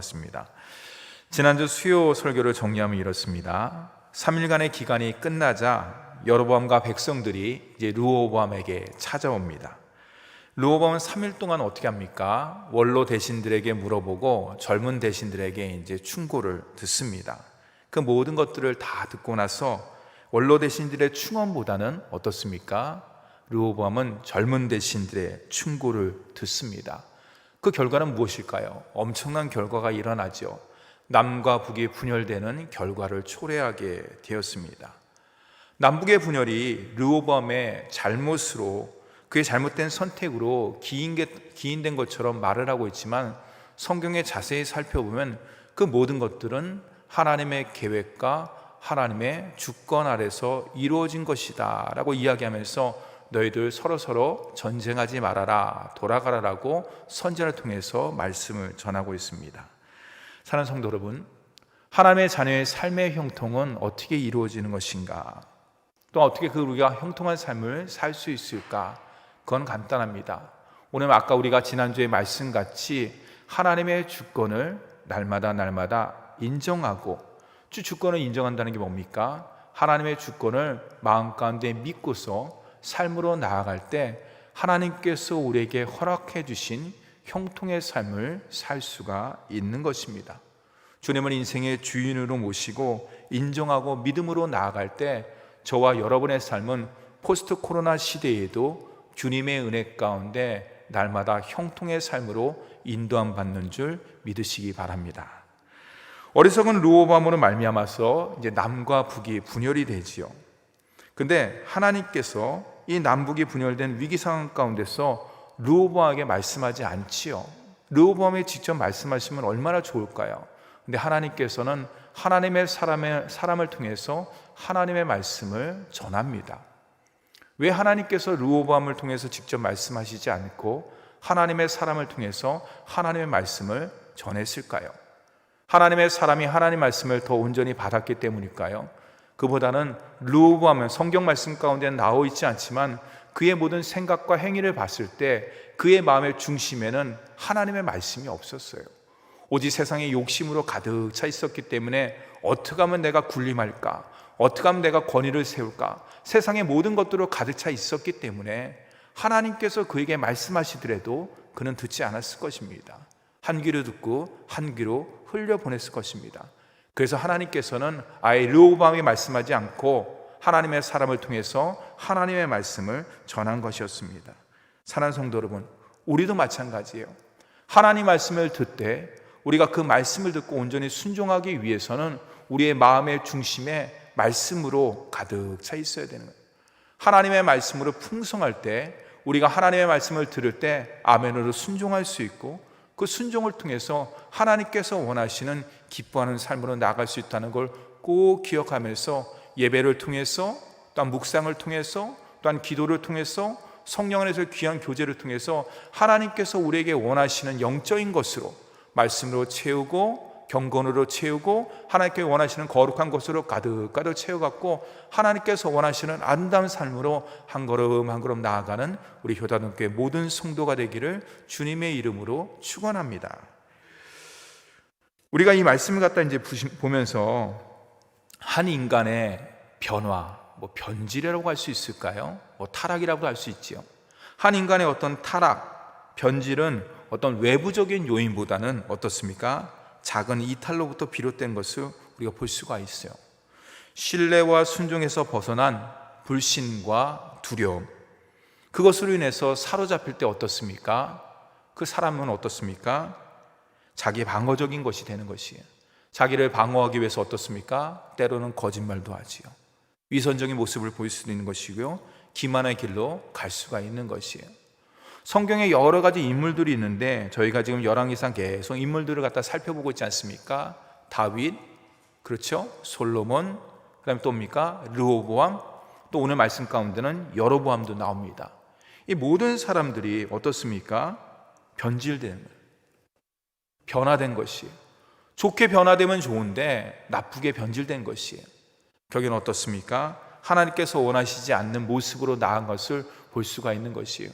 습니다. 지난주 수요 설교를 정리하면 이렇습니다. 3일간의 기간이 끝나자 여로보암과 백성들이 이제 르호보암에게 찾아옵니다. 르호보암은 3일 동안 어떻게 합니까? 원로 대신들에게 물어보고 젊은 대신들에게 이제 충고를 듣습니다. 그 모든 것들을 다 듣고 나서 원로 대신들의 충언보다는 어떻습니까? 르호보암은 젊은 대신들의 충고를 듣습니다. 그 결과는 무엇일까요? 엄청난 결과가 일어나죠. 남과 북이 분열되는 결과를 초래하게 되었습니다. 남북의 분열이 르호보암의 잘못으로, 그의 잘못된 선택으로 기인된 것처럼 말을 하고 있지만 성경에 자세히 살펴보면 그 모든 것들은 하나님의 계획과 하나님의 주권 아래서 이루어진 것이다 라고 이야기하면서 너희들 서로 전쟁하지 말아라, 돌아가라라고 선전을 통해서 말씀을 전하고 있습니다. 사랑하는 성도 여러분, 하나님의 자녀의 삶의 형통은 어떻게 이루어지는 것인가? 또 어떻게 우리가 형통한 삶을 살 수 있을까? 그건 간단합니다. 오늘 아까 우리가 지난주에 말씀같이 하나님의 주권을 날마다 인정하고, 주권을 인정한다는 게 뭡니까? 하나님의 주권을 마음 가운데 믿고서 삶으로 나아갈 때 하나님께서 우리에게 허락해 주신 형통의 삶을 살 수가 있는 것입니다. 주님을 인생의 주인으로 모시고 인정하고 믿음으로 나아갈 때 저와 여러분의 삶은 포스트 코로나 시대에도 주님의 은혜 가운데 날마다 형통의 삶으로 인도함 받는 줄 믿으시기 바랍니다. 어리석은 르호보암으로 말미암아서 이제 남과 북이 분열이 되지요. 근데 하나님께서 이 남북이 분열된 위기 상황 가운데서 르호보암에게 말씀하지 않지요. 르호보암에 직접 말씀하시면 얼마나 좋을까요? 근데 하나님께서는 하나님의 사람을 통해서 하나님의 말씀을 전합니다. 왜 하나님께서 르호보암을 통해서 직접 말씀하시지 않고 하나님의 사람을 통해서 하나님의 말씀을 전했을까요? 하나님의 사람이 하나님 말씀을 더 온전히 받았기 때문일까요? 그보다는 르호보암은 성경 말씀 가운데 나와 있지 않지만 그의 모든 생각과 행위를 봤을 때 그의 마음의 중심에는 하나님의 말씀이 없었어요. 오직 세상의 욕심으로 가득 차 있었기 때문에 어떻게 하면 내가 군림할까? 어떻게 하면 내가 권위를 세울까? 세상의 모든 것들로 가득 차 있었기 때문에 하나님께서 그에게 말씀하시더라도 그는 듣지 않았을 것입니다. 한 귀로 듣고 한 귀로 흘려보냈을 것입니다. 그래서 하나님께서는 아예 르호보암이 말씀하지 않고 하나님의 사람을 통해서 하나님의 말씀을 전한 것이었습니다. 사랑하는 성도 여러분, 우리도 마찬가지예요. 하나님 말씀을 듣되 우리가 그 말씀을 듣고 온전히 순종하기 위해서는 우리의 마음의 중심에 말씀으로 가득 차 있어야 되는 거예요. 하나님의 말씀으로 풍성할 때 우리가 하나님의 말씀을 들을 때 아멘으로 순종할 수 있고 그 순종을 통해서 하나님께서 원하시는 기뻐하는 삶으로 나아갈 수 있다는 걸 꼭 기억하면서 예배를 통해서 또한 묵상을 통해서 또한 기도를 통해서 성령 안에서 귀한 교제를 통해서 하나님께서 우리에게 원하시는 영적인 것으로 말씀으로 채우고 경건으로 채우고 하나님께 원하시는 거룩한 것으로 가득 채워갖고 하나님께서 원하시는 아름다운 삶으로 한 걸음 한 걸음 나아가는 우리 효다동교회 모든 성도가 되기를 주님의 이름으로 축원합니다. 우리가 이 말씀을 갖다 이제 보면서 한 인간의 변화, 변질이라고 할 수 있을까요? 타락이라고 할 수 있지요. 한 인간의 어떤 타락, 변질은 어떤 외부적인 요인보다는 어떻습니까? 작은 이탈로부터 비롯된 것을 우리가 볼 수가 있어요. 신뢰와 순종에서 벗어난 불신과 두려움, 그것으로 인해서 사로잡힐 때 어떻습니까? 그 사람은 어떻습니까? 자기 방어적인 것이 되는 것이에요. 자기를 방어하기 위해서 어떻습니까? 때로는 거짓말도 하지요. 위선적인 모습을 보일 수도 있는 것이고요, 기만의 길로 갈 수가 있는 것이에요. 성경에 여러 가지 인물들이 있는데 저희가 지금 열왕기상 계속 인물들을 갖다 살펴보고 있지 않습니까? 다윗, 그렇죠? 솔로몬, 그 다음에 또입니까? 르호보암, 또 오늘 말씀 가운데는 여로보암도 나옵니다. 이 모든 사람들이 어떻습니까? 변질된 거예요. 변화된 것이에요. 좋게 변화되면 좋은데 나쁘게 변질된 것이에요. 결국에는 어떻습니까? 하나님께서 원하시지 않는 모습으로 나아간 것을 볼 수가 있는 것이에요.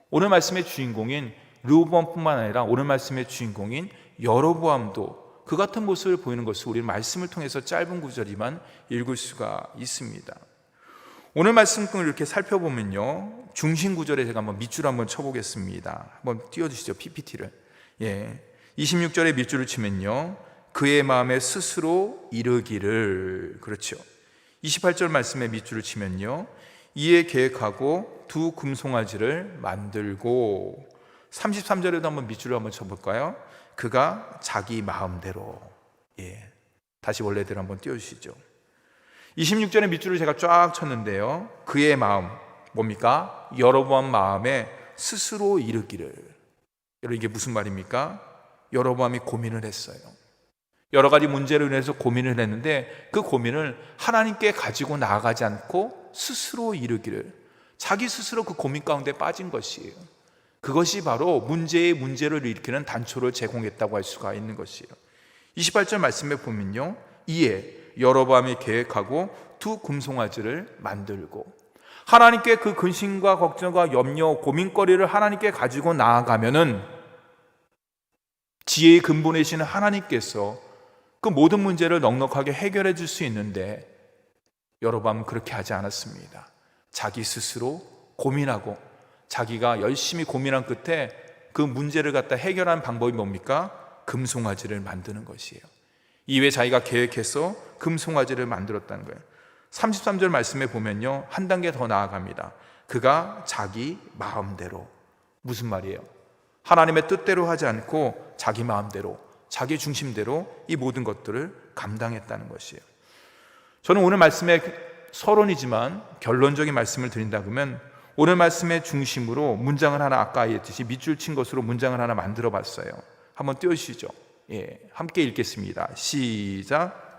오늘 말씀의 주인공인 르호보암뿐만 아니라 오늘 말씀의 주인공인 여로보암도 그 같은 모습을 보이는 것을 우리는 말씀을 통해서 짧은 구절이지만 읽을 수가 있습니다. 오늘 말씀을 이렇게 살펴보면요, 중심 구절에 제가 한번 밑줄 한번 쳐보겠습니다. 한번 띄워주시죠, PPT를. 26절에 밑줄을 치면요, 그의 마음에 스스로 이르기를, 그렇죠. 28절 말씀에 밑줄을 치면요, 이에 계획하고 두 금송아지를 만들고, 33절에도 한번 밑줄을 한번 쳐볼까요? 그가 자기 마음대로. 다시 원래대로 한번 띄워주시죠. 26절에 밑줄을 제가 쫙 쳤는데요, 그의 마음, 뭡니까? 여로보암 마음에 스스로 이르기를. 여러분, 이게 무슨 말입니까? 여로보암이 고민을 했어요. 여러 가지 문제로 인해서 고민을 했는데 그 고민을 하나님께 가지고 나아가지 않고 스스로 이르기를, 자기 스스로 그 고민 가운데 빠진 것이에요. 그것이 바로 문제를 일으키는 단초를 제공했다고 할 수가 있는 것이에요. 28절 말씀에 보면요, 이에 여로보암이 계획하고 두 금송아지를 만들고, 하나님께 그 근심과 걱정과 염려, 고민거리를 하나님께 가지고 나아가면은 지혜의 근본이시는 하나님께서 그 모든 문제를 넉넉하게 해결해 줄 수 있는데, 여로보암은 그렇게 하지 않았습니다. 자기 스스로 고민하고 자기가 열심히 고민한 끝에 그 문제를 갖다 해결하는 방법이 뭡니까? 금송아지를 만드는 것이에요. 이외에 자기가 계획해서 금송아지를 만들었다는 거예요. 33절 말씀에 보면요, 한 단계 더 나아갑니다. 그가 자기 마음대로. 무슨 말이에요? 하나님의 뜻대로 하지 않고 자기 마음대로, 자기 중심대로 이 모든 것들을 감당했다는 것이에요. 저는 오늘 말씀의 서론이지만 결론적인 말씀을 드린다 그러면, 오늘 말씀의 중심으로 문장을 하나, 아까 얘기했듯이 밑줄 친 것으로 문장을 하나 만들어 봤어요. 한번 띄워주시죠. 함께 읽겠습니다. 시작.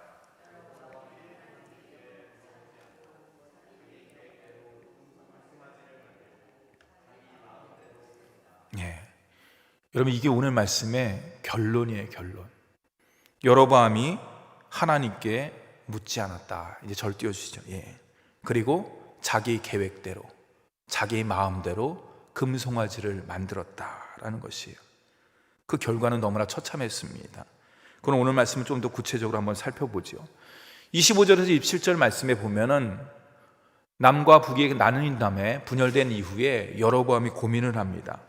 여러분, 이게 오늘 말씀의 결론이에요. 결론. 여로보암이 하나님께 묻지 않았다. 이제 절 띄워주시죠. 그리고 자기 계획대로, 자기 마음대로 금송아지를 만들었다라는 것이에요. 그 결과는 너무나 처참했습니다. 그럼 오늘 말씀을 좀 더 구체적으로 한번 살펴보죠. 25절에서 27절 말씀에 보면은 남과 북이 나뉜 다음에 분열된 이후에 여로보암이 고민을 합니다.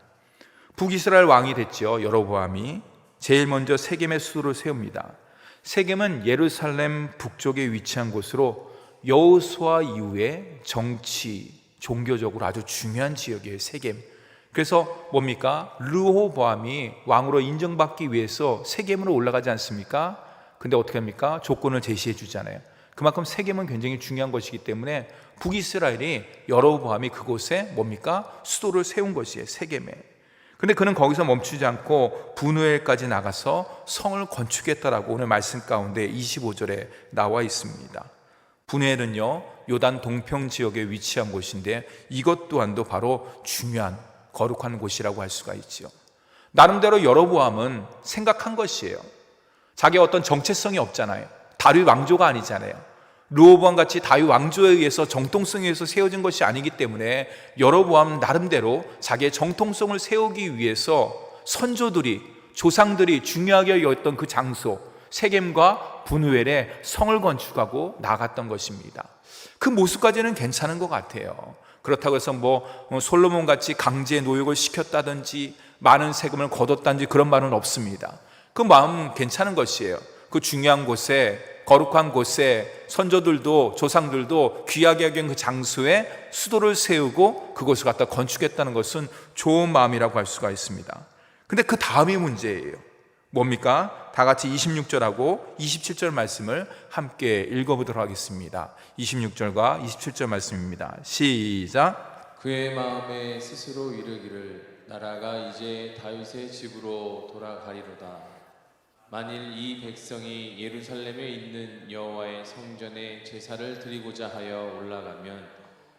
북이스라엘 왕이 됐죠. 여로보암이 제일 먼저 세겜의 수도를 세웁니다. 세겜은 예루살렘 북쪽에 위치한 곳으로 여호수아 이후에 정치, 종교적으로 아주 중요한 지역이에요. 세겜. 그래서 뭡니까? 르호보암이 왕으로 인정받기 위해서 세겜으로 올라가지 않습니까? 근데 어떻게 합니까? 조건을 제시해 주잖아요. 그만큼 세겜은 굉장히 중요한 것이기 때문에 북이스라엘이 여로보암이 그곳에 뭡니까? 수도를 세운 것이에요. 세겜에. 근데 그는 거기서 멈추지 않고 분우엘까지 나가서 성을 건축했다라고 오늘 말씀 가운데 25절에 나와 있습니다. 분우엘은요, 요단 동평 지역에 위치한 곳인데 이것 또한도 바로 중요한 거룩한 곳이라고 할 수가 있죠. 나름대로 여로보암은 생각한 것이에요. 자기가 어떤 정체성이 없잖아요. 다윗 왕조가 아니잖아요. 르호보암 같이 다윗 왕조에 의해서 정통성에 의해서 세워진 것이 아니기 때문에 여로보암 나름대로 자기의 정통성을 세우기 위해서 선조들이, 조상들이 중요하게 여겼던 그 장소 세겜과 분우엘에 성을 건축하고 나갔던 것입니다. 그 모습까지는 괜찮은 것 같아요. 그렇다고 해서 솔로몬 같이 강제 노역을 시켰다든지 많은 세금을 거뒀다든지 그런 말은 없습니다. 그 마음 괜찮은 것이에요. 그 중요한 곳에, 거룩한 곳에 선조들도 조상들도 귀하게 여긴 그 장소에 수도를 세우고 그곳을 갖다 건축했다는 것은 좋은 마음이라고 할 수가 있습니다. 근데 그 다음이 문제예요. 뭡니까? 다 같이 26절하고 27절 말씀을 함께 읽어보도록 하겠습니다. 26절과 27절 말씀입니다. 시작. 그의 마음에 스스로 이르기를 나라가 이제 다윗의 집으로 돌아가리로다. 만일 이 백성이 예루살렘에 있는 여호와의 성전에 제사를 드리고자 하여 올라가면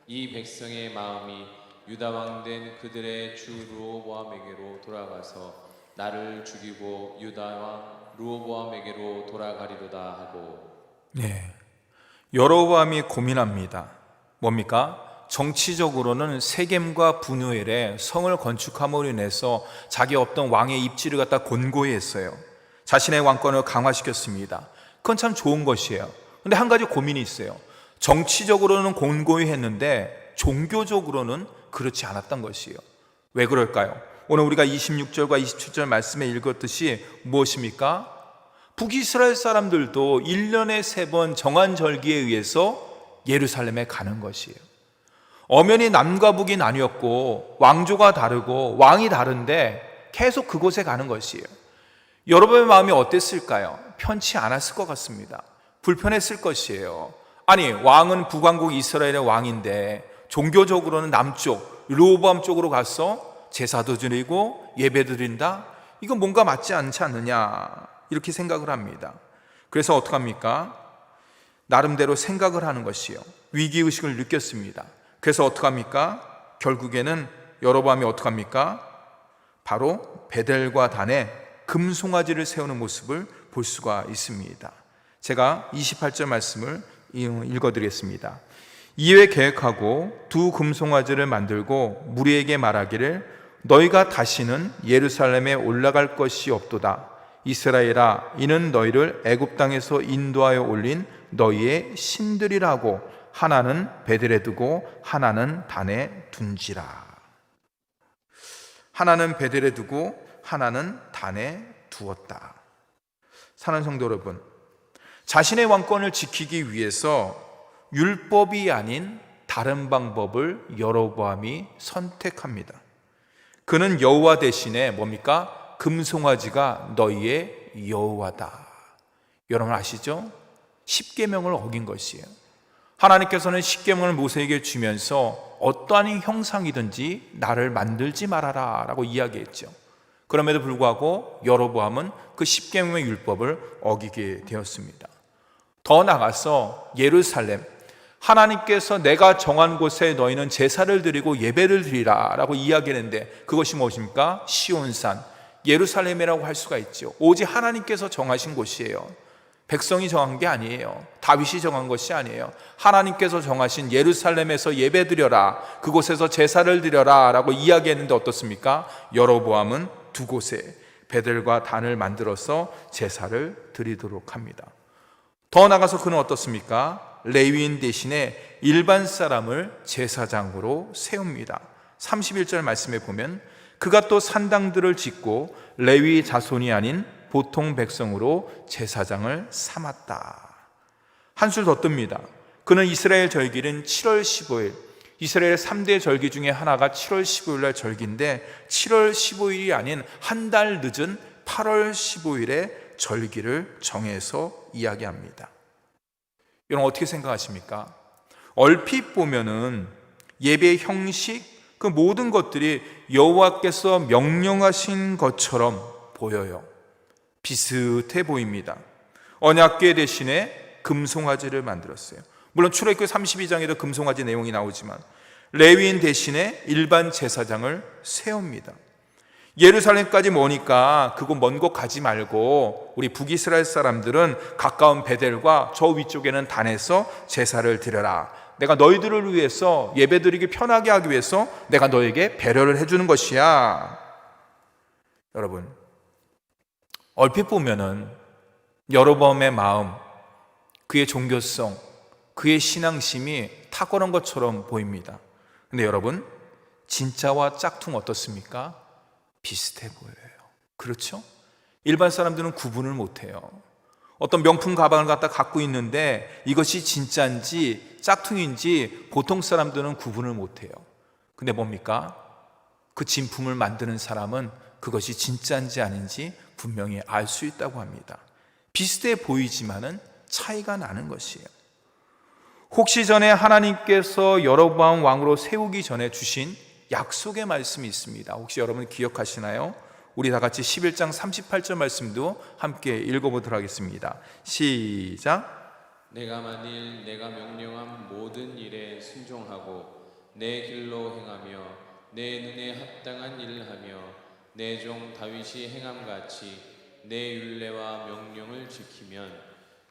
이 백성의 마음이 유다 왕 된 그들의 주 르호보암에게로 돌아가서 나를 죽이고 유다 왕 르호보암에게로 돌아가리로다 하고. 여로보암이 고민합니다. 뭡니까? 정치적으로는 세겜과 분우엘에 성을 건축함으로 인해서 자기 없던 왕의 입지를 갖다 곤고히 했어요. 자신의 왕권을 강화시켰습니다. 그건 참 좋은 것이에요. 근데 한 가지 고민이 있어요. 정치적으로는 곤고히 했는데 종교적으로는 그렇지 않았던 것이에요. 왜 그럴까요? 오늘 우리가 26절과 27절 말씀에 읽었듯이 무엇입니까? 북이스라엘 사람들도 1년에 3번 정한 절기에 의해서 예루살렘에 가는 것이에요. 엄연히 남과 북이 나뉘었고 왕조가 다르고 왕이 다른데 계속 그곳에 가는 것이에요. 여러분의 마음이 어땠을까요? 편치 않았을 것 같습니다. 불편했을 것이에요. 아니, 왕은 북왕국 이스라엘의 왕인데 종교적으로는 남쪽 르호보암 쪽으로 가서 제사도 드리고 예배 드린다? 이건 뭔가 맞지 않지 않느냐, 이렇게 생각을 합니다. 그래서 어떡합니까? 나름대로 생각을 하는 것이요, 위기의식을 느꼈습니다. 그래서 어떡합니까? 결국에는 여로보암이 어떡합니까? 바로 베델과 단에 금송아지를 세우는 모습을 볼 수가 있습니다. 제가 28절 말씀을 읽어드리겠습니다. 이에 계획하고 2 금송아지를 만들고 무리에게 말하기를 너희가 다시는 예루살렘에 올라갈 것이 없도다. 이스라엘아, 이는 너희를 애굽 땅에서 인도하여 올린 너희의 신들이라고 하나는 베델에 두고 하나는 단에 둔지라. 하나는 베델에 두고 하나는 단에 두었다. 사랑하는 성도 여러분, 자신의 왕권을 지키기 위해서 율법이 아닌 다른 방법을 여로보암이 선택합니다. 그는 여호와 대신에 뭡니까? 금송아지가 너희의 여호와다. 여러분 아시죠? 십계명을 어긴 것이에요. 하나님께서는 십계명을 모세에게 주면서 어떠한 형상이든지 나를 만들지 말아라 라고 이야기했죠. 그럼에도 불구하고 여로보암은 그 십계명의 율법을 어기게 되었습니다. 더 나아가서 예루살렘, 하나님께서 내가 정한 곳에 너희는 제사를 드리고 예배를 드리라 라고 이야기했는데 그것이 무엇입니까? 시온산, 예루살렘이라고 할 수가 있죠. 오직 하나님께서 정하신 곳이에요. 백성이 정한 게 아니에요. 다윗이 정한 것이 아니에요. 하나님께서 정하신 예루살렘에서 예배 드려라, 그곳에서 제사를 드려라 라고 이야기했는데 어떻습니까? 여로보암은 2곳에 베델과 단을 만들어서 제사를 드리도록 합니다. 더 나아가서 그는 어떻습니까? 레위인 대신에 일반 사람을 제사장으로 세웁니다. 31절 말씀에 보면 그가 또 산당들을 짓고 레위 자손이 아닌 보통 백성으로 제사장을 삼았다. 한술 더 뜹니다. 그는 이스라엘 절기는 7월 15일, 이스라엘의 3대 절기 중에 하나가 7월 15일 날 절기인데 7월 15일이 아닌 한 달 늦은 8월 15일에 절기를 정해서 이야기합니다. 여러분 어떻게 생각하십니까? 얼핏 보면은 예배의 형식, 그 모든 것들이 여호와께서 명령하신 것처럼 보여요. 비슷해 보입니다. 언약궤 대신에 금송아지를 만들었어요. 물론 출애굽기 32장에도 금송아지 내용이 나오지만 레위인 대신에 일반 제사장을 세웁니다. 예루살렘까지 머니까 그곳 먼 곳 가지 말고 우리 북이스라엘 사람들은 가까운 베델과 저 위쪽에는 단에서 제사를 드려라. 내가 너희들을 위해서 예배드리기 편하게 하기 위해서 내가 너에게 배려를 해주는 것이야. 여러분, 얼핏 보면은 여로보암의 마음, 그의 종교성, 그의 신앙심이 탁월한 것처럼 보입니다. 근데 여러분, 진짜와 짝퉁 어떻습니까? 비슷해 보여요. 그렇죠? 일반 사람들은 구분을 못해요. 어떤 명품 가방을 갖다 갖고 있는데 이것이 진짜인지 짝퉁인지 보통 사람들은 구분을 못해요. 근데 뭡니까? 그 진품을 만드는 사람은 그것이 진짜인지 아닌지 분명히 알 수 있다고 합니다. 비슷해 보이지만은 차이가 나는 것이에요. 혹시 전에 하나님께서 여로보암 왕으로 세우기 전에 주신 약속의 말씀이 있습니다. 혹시 여러분 기억하시나요? 우리 다 같이 11장 38절 말씀도 함께 읽어보도록 하겠습니다. 시작. 내가 만일 내가 명령한 모든 일에 순종하고 내 길로 행하며 내 눈에 합당한 일을 하며 내 종 다윗이 행함같이 내 율례와 명령을 지키면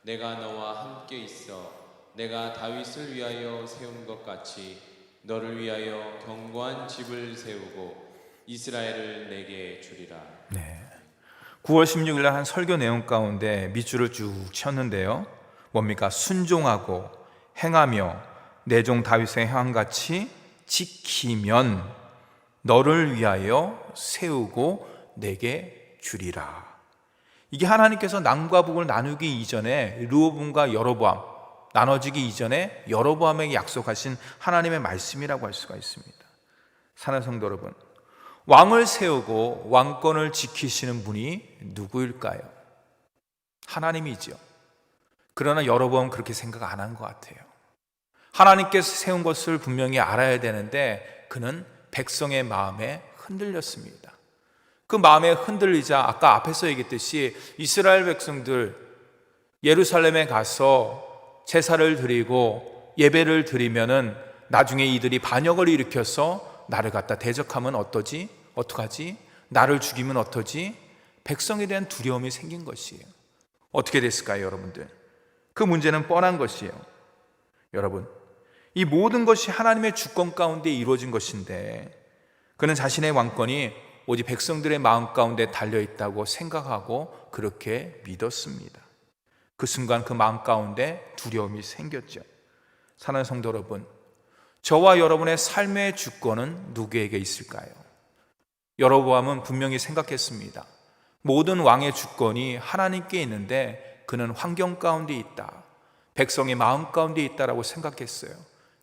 내가 너와 함께 있어 내가 다윗을 위하여 세운 것 같이 너를 위하여 견고한 집을 세우고 이스라엘을 내게 주리라. 네. 9월 16일 날 한 설교 내용 가운데 밑줄을 쭉 쳤는데요. 뭡니까? 순종하고 행하며 내 종 다윗의 행함같이 지키면 너를 위하여 세우고 내게 주리라. 이게 하나님께서 남과 북을 나누기 이전에 르호보암과 여로보암 나눠지기 이전에 여로보암에게 약속하신 하나님의 말씀이라고 할 수가 있습니다. 사랑하는 성도 여러분, 왕을 세우고 왕권을 지키시는 분이 누구일까요? 하나님이죠. 그러나 여로보암은 그렇게 생각 안 한 것 같아요. 하나님께서 세운 것을 분명히 알아야 되는데 그는 백성의 마음에 흔들렸습니다. 그 마음에 흔들리자 아까 앞에서 얘기했듯이 이스라엘 백성들 예루살렘에 가서 제사를 드리고 예배를 드리면은 나중에 이들이 반역을 일으켜서 나를 갖다 대적하면 어떠지? 어떡하지? 나를 죽이면 어떠지? 백성에 대한 두려움이 생긴 것이에요. 어떻게 됐을까요, 여러분들? 그 문제는 뻔한 것이에요. 여러분, 이 모든 것이 하나님의 주권 가운데 이루어진 것인데 그는 자신의 왕권이 오직 백성들의 마음 가운데 달려있다고 생각하고 그렇게 믿었습니다. 그 순간 그 마음 가운데 두려움이 생겼죠. 사랑하는 성도 여러분, 저와 여러분의 삶의 주권은 누구에게 있을까요? 여로보암은 분명히 생각했습니다. 모든 왕의 주권이 하나님께 있는데 그는 환경 가운데 있다, 백성의 마음 가운데 있다라고 생각했어요.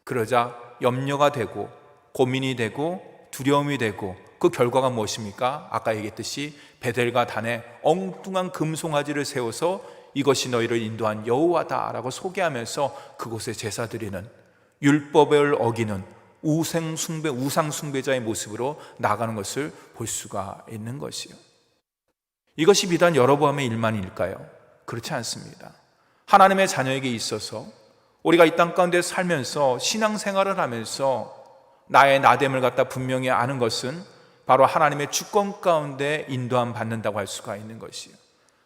그러자 염려가 되고 고민이 되고 두려움이 되고 그 결과가 무엇입니까? 아까 얘기했듯이 베델과 단에 엉뚱한 금송아지를 세워서 이것이 너희를 인도한 여호와다라고 소개하면서 그곳에 제사 드리는 율법을 어기는 우상 숭배자의 모습으로 나가는 것을 볼 수가 있는 것이요. 이것이 비단 여로보암의 일만일까요? 그렇지 않습니다. 하나님의 자녀에게 있어서 우리가 이 땅 가운데 살면서 신앙생활을 하면서 나의 나됨을 갖다 분명히 아는 것은 바로 하나님의 주권 가운데 인도함 받는다고 할 수가 있는 것이에요.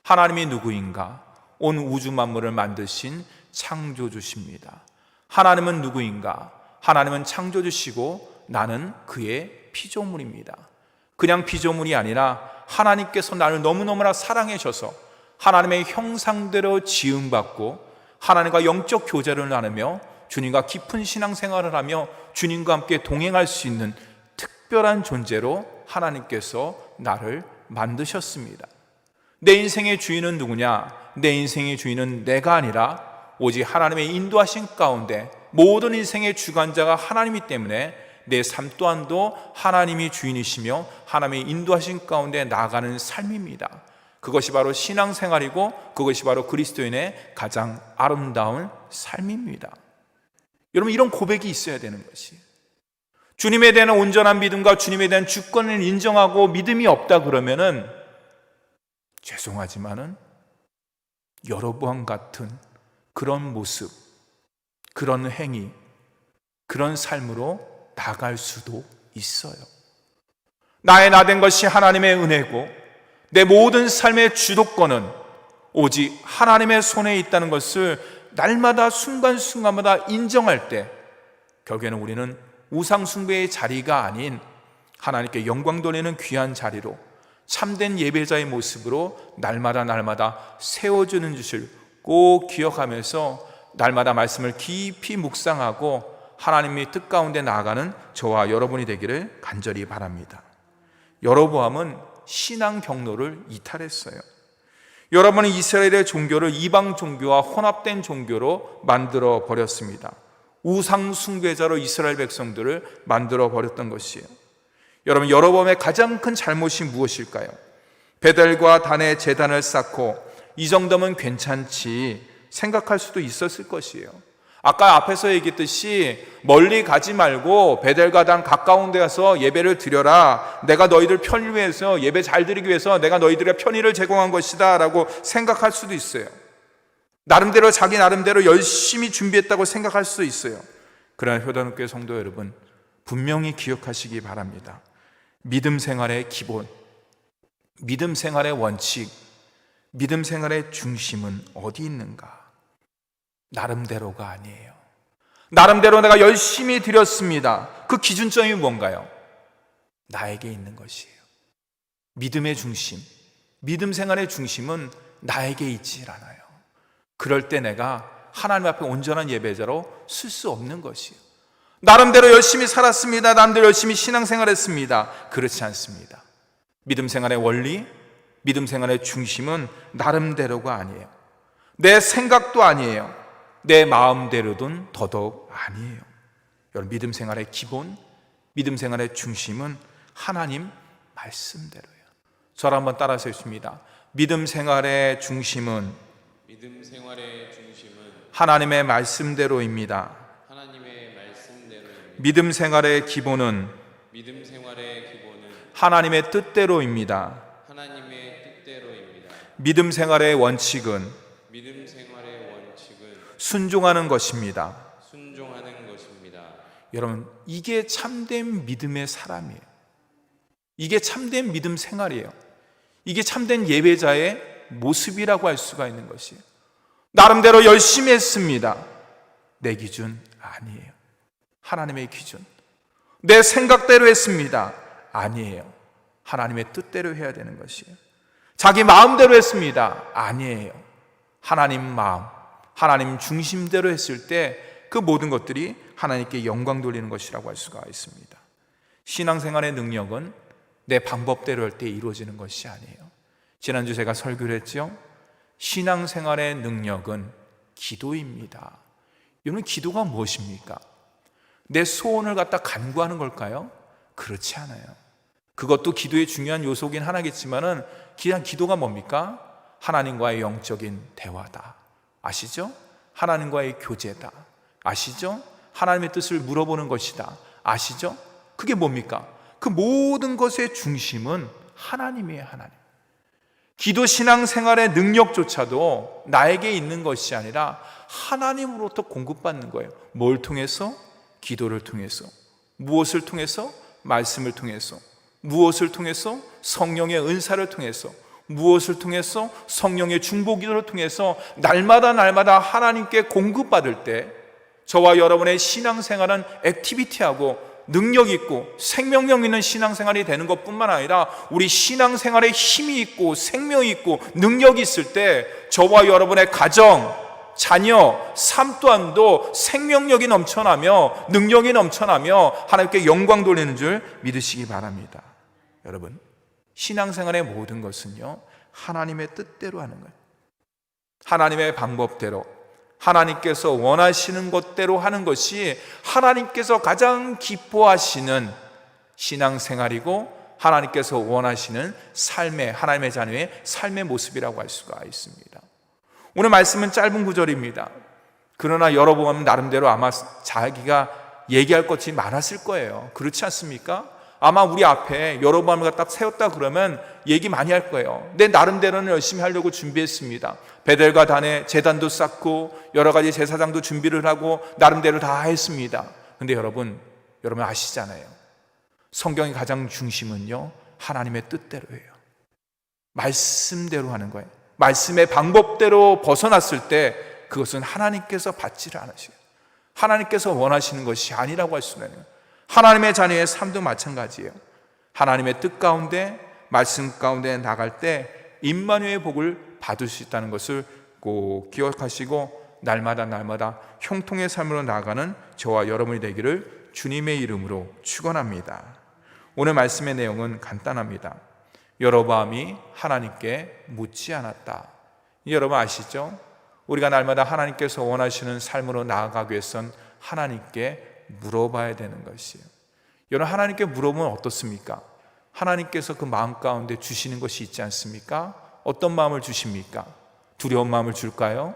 하나님이 누구인가? 온 우주 만물을 만드신 창조주십니다. 하나님은 누구인가? 하나님은 창조주시고 나는 그의 피조물입니다. 그냥 피조물이 아니라 하나님께서 나를 너무너무나 사랑해 주셔서 하나님의 형상대로 지음받고 하나님과 영적 교제를 나누며 주님과 깊은 신앙생활을 하며 주님과 함께 동행할 수 있는 특별한 존재로 하나님께서 나를 만드셨습니다. 내 인생의 주인은 누구냐? 내 인생의 주인은 내가 아니라 오직 하나님의 인도하신 가운데 모든 인생의 주관자가 하나님이기 때문에 내 삶 또한도 하나님이 주인이시며 하나님의 인도하신 가운데 나아가는 삶입니다. 그것이 바로 신앙생활이고 그것이 바로 그리스도인의 가장 아름다운 삶입니다. 여러분, 이런 고백이 있어야 되는 것이에요. 주님에 대한 온전한 믿음과 주님에 대한 주권을 인정하고 믿음이 없다 그러면은 죄송하지만은 여로보암 같은 그런 모습, 그런 행위, 그런 삶으로 나갈 수도 있어요. 나의 나된 것이 하나님의 은혜고 내 모든 삶의 주도권은 오직 하나님의 손에 있다는 것을 날마다 순간순간마다 인정할 때 결국에는 우리는 우상숭배의 자리가 아닌 하나님께 영광 돌리는 귀한 자리로 참된 예배자의 모습으로 날마다 세워주는 것을 꼭 기억하면서 날마다 말씀을 깊이 묵상하고 하나님의 뜻 가운데 나아가는 저와 여러분이 되기를 간절히 바랍니다. 여로보암은 신앙 경로를 이탈했어요. 여러분은 이스라엘의 종교를 이방 종교와 혼합된 종교로 만들어 버렸습니다. 우상 숭배자로 이스라엘 백성들을 만들어 버렸던 것이에요. 여러분, 여로보암의 가장 큰 잘못이 무엇일까요? 베델과 단에 제단을 쌓고 이 정도면 괜찮지 생각할 수도 있었을 것이에요. 아까 앞에서 얘기했듯이 멀리 가지 말고 베델과 단 가까운 데 가서 예배를 드려라. 내가 너희들 편을 위해서 예배 잘 드리기 위해서 내가 너희들의 편의를 제공한 것이다 라고 생각할 수도 있어요. 나름대로 자기 나름대로 열심히 준비했다고 생각할 수도 있어요. 그러나 효단교회 성도 여러분, 분명히 기억하시기 바랍니다. 믿음 생활의 기본, 믿음 생활의 원칙, 믿음 생활의 중심은 어디 있는가? 나름대로가 아니에요. 나름대로 내가 열심히 드렸습니다. 그 기준점이 뭔가요? 나에게 있는 것이에요. 믿음의 중심, 믿음 생활의 중심은 나에게 있질 않아요. 그럴 때 내가 하나님 앞에 온전한 예배자로 쓸 수 없는 것이에요. 나름대로 열심히 살았습니다. 나름대로 열심히 신앙생활했습니다. 그렇지 않습니다. 믿음 생활의 원리, 믿음 생활의 중심은 나름대로가 아니에요. 내 생각도 아니에요. 내 마음대로든 더더욱 아니에요. 여러분, 믿음 생활의 기본, 믿음 생활의 중심은 하나님 말씀대로예요. 저를 한번 따라서 읽습니다. 믿음 생활의 중심은 하나님의 말씀대로입니다. 하나님의 말씀대로입니다. 믿음 생활의 기본은 하나님의 뜻대로입니다. 하나님의 뜻대로입니다. 믿음 생활의 원칙은 순종하는 것입니다. 여러분, 이게 참된 믿음의 사람이에요. 이게 참된 믿음 생활이에요. 이게 참된 예배자의 모습이라고 할 수가 있는 것이에요. 나름대로 열심히 했습니다. 내 기준 아니에요. 하나님의 기준. 내 생각대로 했습니다. 아니에요. 하나님의 뜻대로 해야 되는 것이에요. 자기 마음대로 했습니다. 아니에요. 하나님 마음, 하나님 중심대로 했을 때 그 모든 것들이 하나님께 영광 돌리는 것이라고 할 수가 있습니다. 신앙생활의 능력은 내 방법대로 할 때 이루어지는 것이 아니에요. 지난주 제가 설교를 했죠. 신앙생활의 능력은 기도입니다. 여러분, 기도가 무엇입니까? 내 소원을 갖다 간구하는 걸까요? 그렇지 않아요. 그것도 기도의 중요한 요소긴 하나겠지만은 그냥 기도가 뭡니까? 하나님과의 영적인 대화다. 아시죠? 하나님과의 교제다. 아시죠? 하나님의 뜻을 물어보는 것이다. 아시죠? 그게 뭡니까? 그 모든 것의 중심은 하나님이에요. 하나님. 기도 신앙생활의 능력조차도 나에게 있는 것이 아니라 하나님으로부터 공급받는 거예요. 뭘 통해서? 기도를 통해서. 무엇을 통해서? 말씀을 통해서. 무엇을 통해서? 성령의 은사를 통해서. 무엇을 통해서? 성령의 중보기도를 통해서 날마다 하나님께 공급받을 때 저와 여러분의 신앙생활은 액티비티하고 능력 있고 생명력 있는 신앙생활이 되는 것뿐만 아니라 우리 신앙생활에 힘이 있고 생명이 있고 능력이 있을 때 저와 여러분의 가정, 자녀, 삶 또한도 생명력이 넘쳐나며 능력이 넘쳐나며 하나님께 영광 돌리는 줄 믿으시기 바랍니다. 여러분, 신앙생활의 모든 것은요, 하나님의 뜻대로 하는 거예요. 하나님의 방법대로, 하나님께서 원하시는 것대로 하는 것이 하나님께서 가장 기뻐하시는 신앙생활이고 하나님께서 원하시는 삶의, 하나님의 자녀의 삶의 모습이라고 할 수가 있습니다. 오늘 말씀은 짧은 구절입니다. 그러나 여러분 나름대로 아마 자기가 얘기할 것이 많았을 거예요. 그렇지 않습니까? 아마 우리 앞에 여러분을 갖다 세웠다 그러면 얘기 많이 할 거예요. 내 나름대로는 열심히 하려고 준비했습니다. 베델과 단에 제단도 쌓고 여러 가지 제사장도 준비를 하고 나름대로 다 했습니다. 근데 여러분 아시잖아요. 성경의 가장 중심은요, 하나님의 뜻대로예요. 말씀대로 하는 거예요. 말씀의 방법대로 벗어났을 때 그것은 하나님께서 받지를 않으셔요. 하나님께서 원하시는 것이 아니라고 할 수는 없어요. 하나님의 자녀의 삶도 마찬가지예요. 하나님의 뜻 가운데, 말씀 가운데 나갈 때 임마누엘의 복을 받을 수 있다는 것을 꼭 기억하시고 날마다 형통의 삶으로 나아가는 저와 여러분이 되기를 주님의 이름으로 축원합니다. 오늘 말씀의 내용은 간단합니다. 여로보암이 하나님께 묻지 않았다. 여러분 아시죠? 우리가 날마다 하나님께서 원하시는 삶으로 나아가기 위해선 하나님께 물어봐야 되는 것이에요. 여러분, 하나님께 물어보면 어떻습니까? 하나님께서 그 마음 가운데 주시는 것이 있지 않습니까? 어떤 마음을 주십니까? 두려운 마음을 줄까요?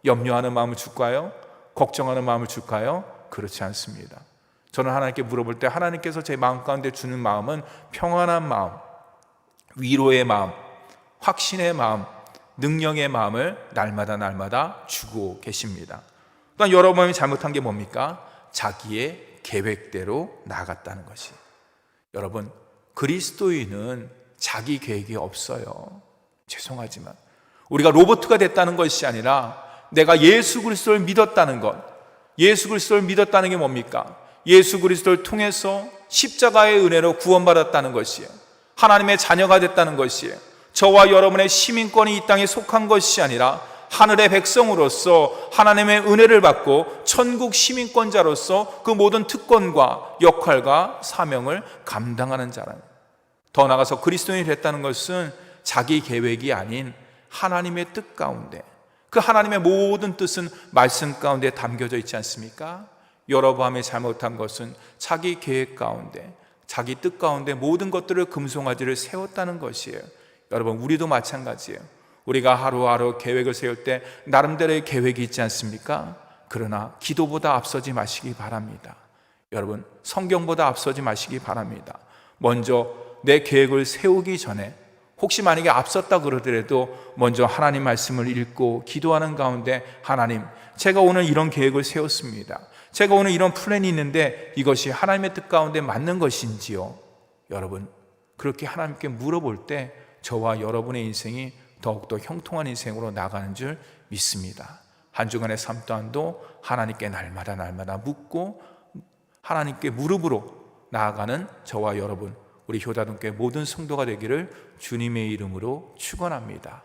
염려하는 마음을 줄까요? 걱정하는 마음을 줄까요? 그렇지 않습니다. 저는 하나님께 물어볼 때 하나님께서 제 마음 가운데 주는 마음은 평안한 마음, 위로의 마음, 확신의 마음, 능력의 마음을 날마다 주고 계십니다. 또한 여러분이 잘못한 게 뭡니까? 자기의 계획대로 나아갔다는 것이. 여러분, 그리스도인은 자기 계획이 없어요. 죄송하지만 우리가 로봇가 됐다는 것이 아니라 내가 예수 그리스도를 믿었다는 것, 예수 그리스도를 믿었다는 게 뭡니까? 예수 그리스도를 통해서 십자가의 은혜로 구원받았다는 것이에요. 하나님의 자녀가 됐다는 것이에요. 저와 여러분의 시민권이 이 땅에 속한 것이 아니라 하늘의 백성으로서 하나님의 은혜를 받고 천국 시민권자로서 그 모든 특권과 역할과 사명을 감당하는 자라는, 더 나아가서 그리스도인이 됐다는 것은 자기 계획이 아닌 하나님의 뜻 가운데, 그 하나님의 모든 뜻은 말씀 가운데 담겨져 있지 않습니까? 여로보암이 잘못한 것은 자기 계획 가운데, 자기 뜻 가운데 모든 것들을 금송아지를 세웠다는 것이에요. 여러분, 우리도 마찬가지예요. 우리가 하루하루 계획을 세울 때 나름대로의 계획이 있지 않습니까? 그러나 기도보다 앞서지 마시기 바랍니다. 여러분, 성경보다 앞서지 마시기 바랍니다. 먼저 내 계획을 세우기 전에, 혹시 만약에 앞섰다 그러더라도 먼저 하나님 말씀을 읽고 기도하는 가운데, 하나님, 제가 오늘 이런 계획을 세웠습니다. 제가 오늘 이런 플랜이 있는데 이것이 하나님의 뜻 가운데 맞는 것인지요? 여러분, 그렇게 하나님께 물어볼 때 저와 여러분의 인생이 더욱더 형통한 인생으로 나가는 줄 믿습니다. 한 주간의 삶 또한도 하나님께 날마다 묻고 하나님께 무릎으로 나아가는 저와 여러분, 우리 효다동교회 모든 성도가 되기를 주님의 이름으로 축원합니다.